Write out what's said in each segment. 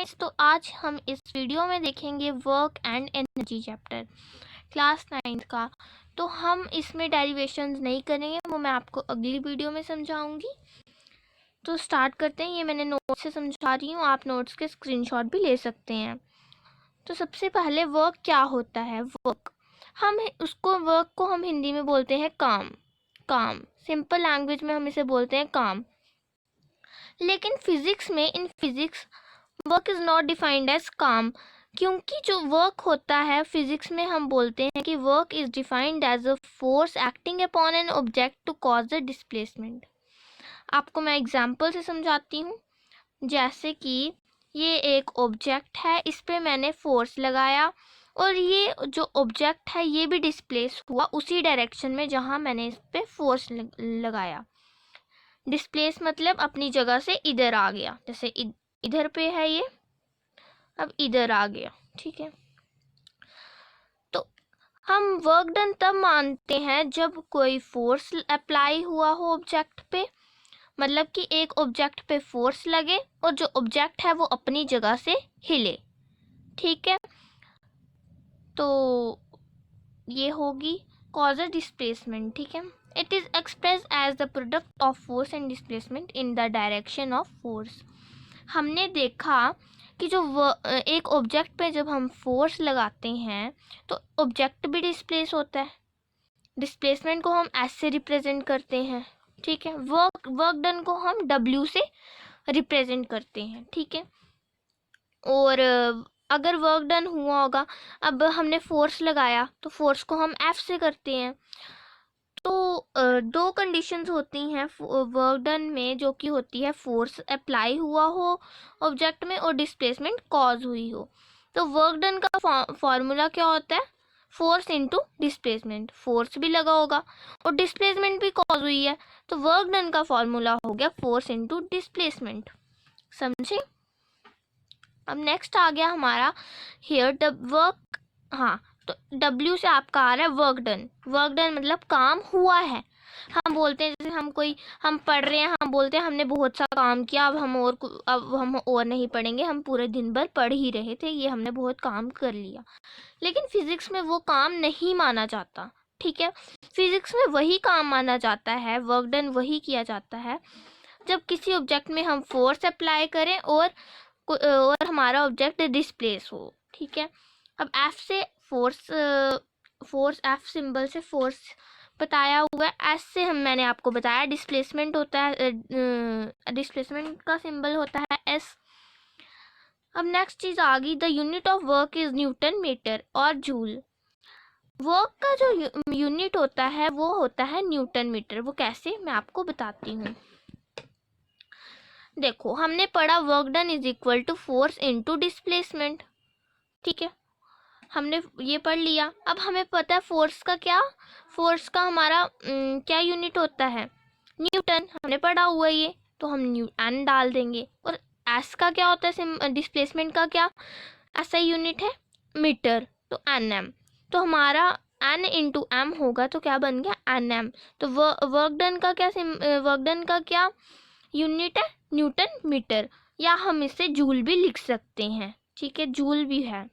तो आज हम इस वीडियो में देखेंगे work and energy chapter class 9 का। तो हम इसमें डेरिवेशंस नहीं करेंगे, वो मैं आपको अगली वीडियो में समझाऊंगी। तो स्टार्ट करते हैं। ये मैंने नोट से समझा रही हूँ, आप नोट्स के स्क्रीनशॉट भी ले सकते हैं। तो सबसे पहले वर्क क्या होता है। वर्क हम हिंदी में बोलते हैं काम। काम सिंपल लैंग्वेज में हम इसे बोलते हैं काम। लेकिन in physics work is not defined as काम, क्योंकि जो वर्क होता है फिजिक्स में हम बोलते हैं कि work is defined as a force acting upon an object to cause the displacement. आपको मैं एग्जांपल से समझाती हूँ। जैसे कि ये एक ऑब्जेक्ट है, इस पे मैंने फोर्स लगाया और ये जो ऑब्जेक्ट है ये भी डिस्प्लेस हुआ उसी डायरेक्शन में जहाँ मैंने इस पे फोर्स लगाया। डिस्प्लेस मतलब अपनी जगह से इधर आ गया, जैसे इधर पे है ये, अब इधर आ गया। ठीक है, तो हम वर्क डन तब मानते हैं जब कोई फोर्स अप्लाई हुआ हो ऑब्जेक्ट पे, मतलब कि एक ऑब्जेक्ट पे फोर्स लगे और जो ऑब्जेक्ट है वो अपनी जगह से हिले। ठीक है, तो ये होगी कॉजल डिस्प्लेसमेंट। ठीक है, it is express as the product of force and displacement in the direction of force. हमने देखा कि जो एक ऑब्जेक्ट पे जब हम फोर्स लगाते हैं तो ऑब्जेक्ट भी डिस्प्लेस होता है। डिस्प्लेसमेंट को हम एस से रिप्रेजेंट करते हैं। ठीक है, वर्क डन को हम डब्ल्यू से रिप्रेजेंट करते हैं। ठीक है, और अगर वर्क डन हुआ होगा, अब हमने फोर्स लगाया तो फोर्स को हम एफ से करते हैं। तो दो कंडीशंस होती हैं वर्क डन में, जो कि होती है फोर्स अप्लाई हुआ हो ऑब्जेक्ट में और डिस्प्लेसमेंट कॉज हुई हो। तो वर्क डन का फॉर्मूला क्या होता है, फोर्स इनटू डिस्प्लेसमेंट। फोर्स भी लगा होगा और डिस्प्लेसमेंट भी कॉज हुई है, तो वर्क डन का फॉर्मूला हो गया फोर्स इनटू डिस्प्लेसमेंट। समझे। अब नेक्स्ट आ गया हमारा हियर वर्क। हाँ, तो W से आपका आ रहा है वर्क डन। वर्क डन मतलब काम हुआ है। हम बोलते हैं, जैसे हम पढ़ रहे हैं, हम बोलते हैं हमने बहुत सा काम किया, अब हम और नहीं पढ़ेंगे, हम पूरे दिन भर पढ़ ही रहे थे, ये हमने बहुत काम कर लिया। लेकिन फिजिक्स में वो काम नहीं माना जाता। ठीक है, फिजिक्स में वही काम माना जाता है, वर्क डन वही किया जाता है जब किसी ऑब्जेक्ट में हम फोर्स अप्लाई करें और हमारा ऑब्जेक्ट डिस्प्लेस हो। ठीक है, अब एफ से फोर्स एफ सिंबल से फोर्स बताया हुआ है। एस से मैंने आपको बताया डिस्प्लेसमेंट होता है, डिस्प्लेसमेंट का सिंबल होता है एस। अब नेक्स्ट चीज आ गई, the unit of work is newton metre और जूल। वर्क का जो यूनिट होता है वो होता है न्यूटन मीटर। वो कैसे, मैं आपको बताती हूँ। देखो, हमने पढ़ा work done is equal to force into displacement. ठीक है, हमने ये पढ़ लिया। अब हमें पता है फोर्स का हमारा क्या यूनिट होता है, न्यूटन। हमने पढ़ा हुआ है ये, तो हम एन डाल देंगे। और एस का क्या होता है, डिस्प्लेसमेंट का क्या ऐसा यूनिट है, मीटर, तो एन एम। तो हमारा एन इंटू एम होगा, तो क्या बन गया एन एम। तो वर्क डन का क्या यूनिट है, न्यूटन मीटर, या हम इसे जूल भी लिख सकते हैं। ठीक है, जूल भी है,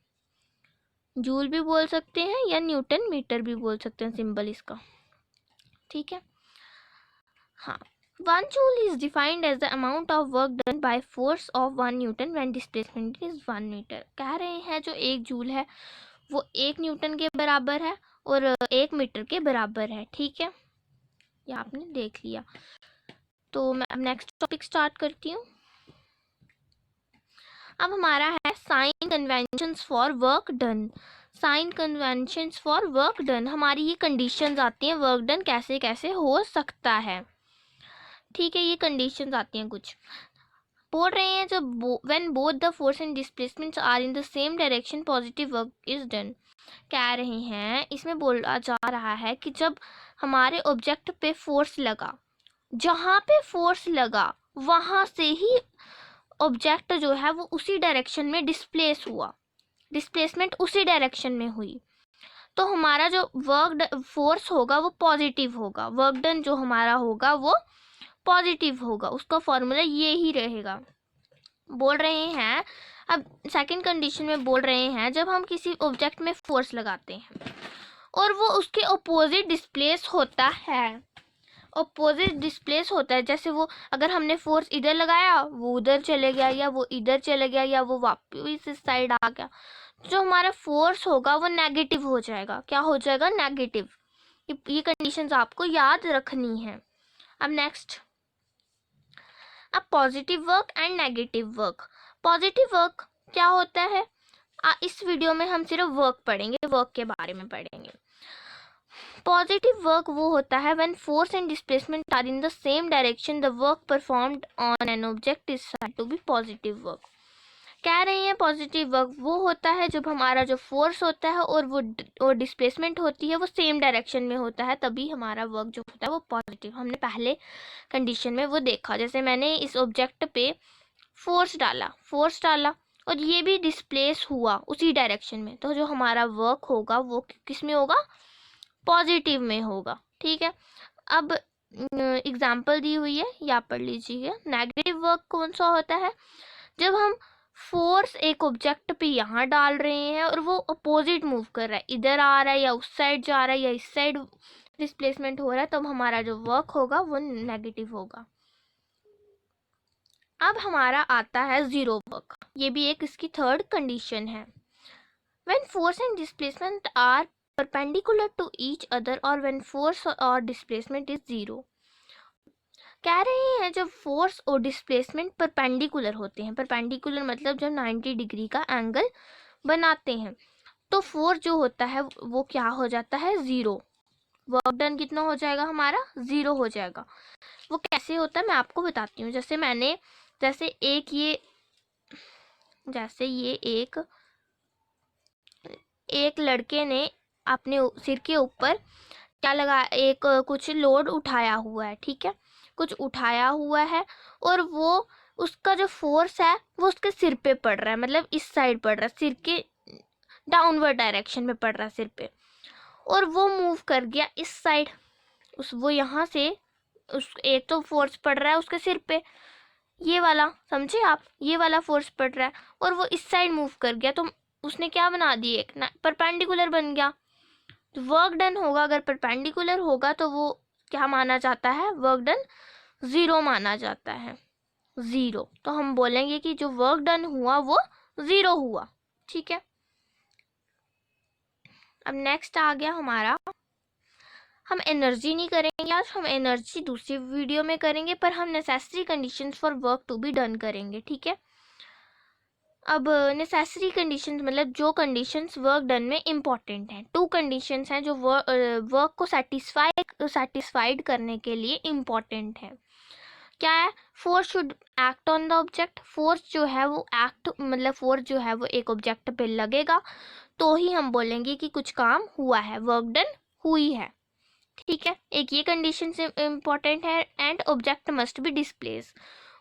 जूल भी बोल सकते हैं या न्यूटन मीटर भी बोल सकते हैं सिंबल इसका। ठीक है, हाँ। 1 joule is defined as the amount of work done by force of 1 newton when displacement is 1 metre. कह रहे हैं जो 1 जूल है वो 1 न्यूटन के बराबर है और 1 मीटर के बराबर है। ठीक है, ये आपने देख लिया। तो मैं अब नेक्स्ट टॉपिक स्टार्ट करती हूँ। अब हमारा है sign conventions for work done. Sign conventions for work done, हमारी ये कंडीशंस आती हैं वर्क डन कैसे कैसे हो सकता है। ठीक है, ये कंडीशंस आती हैं कुछ, बोल रहे हैं जब when both the force and displacements are in the same direction positive work is done. कह रहे हैं, इसमें बोला जा रहा है कि जब हमारे ऑब्जेक्ट पे फोर्स लगा, जहाँ पे फोर्स लगा वहाँ से ही ऑब्जेक्ट जो है वो उसी डायरेक्शन में डिस्प्लेस हुआ, डिस्प्लेसमेंट उसी डायरेक्शन में हुई, तो हमारा जो वर्क फोर्स होगा वो पॉजिटिव होगा, वर्क डन जो हमारा होगा वो पॉजिटिव होगा। उसका फॉर्मूला ये ही रहेगा। बोल रहे हैं अब सेकंड कंडीशन में बोल रहे हैं जब हम किसी ऑब्जेक्ट में फोर्स लगाते हैं और वो उसके अपोजिट डिस्प्लेस होता है, अपोजिट डिस्प्लेस होता है, जैसे वो अगर हमने फोर्स इधर लगाया वो उधर चले गया, या वो इधर चले गया, या वो वापस इस साइड आ गया, जो हमारा फोर्स होगा वो नेगेटिव हो जाएगा। क्या हो जाएगा? नेगेटिव। ये कंडीशंस आपको याद रखनी है। अब नेक्स्ट, अब positive work and negative work. Positive work क्या होता है? इस वीडियो में हम सिर्फ वर्क पढ़ेंगे, वर्क के बारे में पढ़ेंगे। पॉजिटिव वर्क वो होता है when force and displacement are in the same direction, the work performed on an object is said to be positive work. कह रहे हैं पॉजिटिव वर्क वो होता है जब हमारा जो फोर्स होता है और वो डिस्प्लेसमेंट होती है वो सेम डायरेक्शन में होता है, तभी हमारा वर्क जो होता है वो पॉजिटिव। हमने पहले कंडीशन में वो देखा, जैसे मैंने इस ऑब्जेक्ट पे फोर्स डाला और ये भी डिस्प्लेस हुआ उसी डायरेक्शन में, तो जो हमारा वर्क होगा वो किस में होगा? पॉजिटिव में होगा। ठीक है, अब एग्जाम्पल दी हुई है, या पढ़ लीजिए। नेगेटिव वर्क कौन सा होता है? जब हम फोर्स एक ऑब्जेक्ट पे यहाँ डाल रहे हैं और वो अपोजिट मूव कर रहा है, इधर आ रहा है या उस साइड जा रहा है या इस साइड डिस्प्लेसमेंट हो रहा है, तब हमारा जो वर्क होगा वो नेगेटिव होगा। अब हमारा आता है जीरो वर्क, ये भी एक इसकी थर्ड कंडीशन है। When force and displacement are perpendicular to each other और व्हेन फोर्स और डिस्प्लेसमेंट इज जीरो। कह रहे हैं जब फोर्स और डिस्प्लेसमेंट परपेंडिकुलर होते हैं, परपेंडिकुलर मतलब जब 90 डिग्री का एंगल बनाते हैं, तो फोर्स जो होता है वो क्या हो जाता है? जीरो। वर्क डन कितना हो जाएगा? हमारा जीरो हो जाएगा। वो कैसे होता है मैं आपको बताती हूँ। जैसे एक लड़के ने अपने सिर के ऊपर क्या लगा, एक कुछ लोड उठाया हुआ है, ठीक है, कुछ उठाया हुआ है और वो उसका जो फोर्स है वो उसके सिर पे पड़ रहा है, मतलब इस साइड पड़ रहा है, सिर के डाउनवर्ड डायरेक्शन में पड़ रहा है सिर पे, और वो मूव कर गया इस साइड। वो यहाँ से एक तो फोर्स पड़ रहा है उसके सिर पे, ये वाला समझे आप, ये वाला फोर्स पड़ रहा है, और वो इस साइड मूव कर गया, तो उसने क्या बना दी? एक परपेंडिकुलर बन गया। तो वर्क डन होगा, अगर परपेंडिकुलर होगा तो वो क्या माना जाता है? वर्क डन जीरो माना जाता है, जीरो। तो हम बोलेंगे कि जो वर्क डन हुआ वो जीरो हुआ। ठीक है, अब नेक्स्ट आ गया हमारा, हम एनर्जी नहीं करेंगे आज, हम एनर्जी दूसरी वीडियो में करेंगे, पर हम necessary conditions for work to be done करेंगे। ठीक है, अब नेसेसरी कंडीशंस मतलब जो कंडीशंस वर्क डन में इम्पॉर्टेंट हैं, टू कंडीशंस हैं जो वर्क को सेटिस्फाइड करने के लिए इम्पॉर्टेंट है। क्या है? Force should act on the object. Force जो है वो फोर्स जो है वो एक ऑब्जेक्ट पे लगेगा तो ही हम बोलेंगे कि कुछ काम हुआ है, वर्क डन हुई है। ठीक है, एक ये कंडीशन से इम्पॉर्टेंट है, and object must be displace,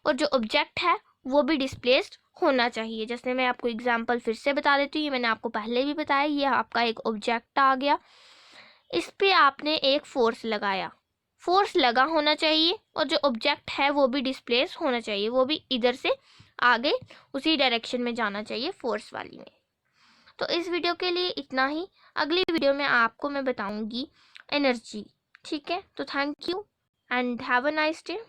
और जो ऑब्जेक्ट है वो भी डिस्प्लेस्ड होना चाहिए। जैसे मैं आपको एग्जांपल फिर से बता देती हूँ, ये मैंने आपको पहले भी बताया, ये आपका एक ऑब्जेक्ट आ गया, इस पे आपने एक फोर्स लगाया, फोर्स लगा होना चाहिए और जो ऑब्जेक्ट है वो भी डिस्प्लेस होना चाहिए, वो भी इधर से आगे उसी डायरेक्शन में जाना चाहिए, फोर्स वाली में। तो इस वीडियो के लिए इतना ही, अगली वीडियो में आपको मैं बताऊंगी एनर्जी। ठीक है, तो thank you and have a nice day.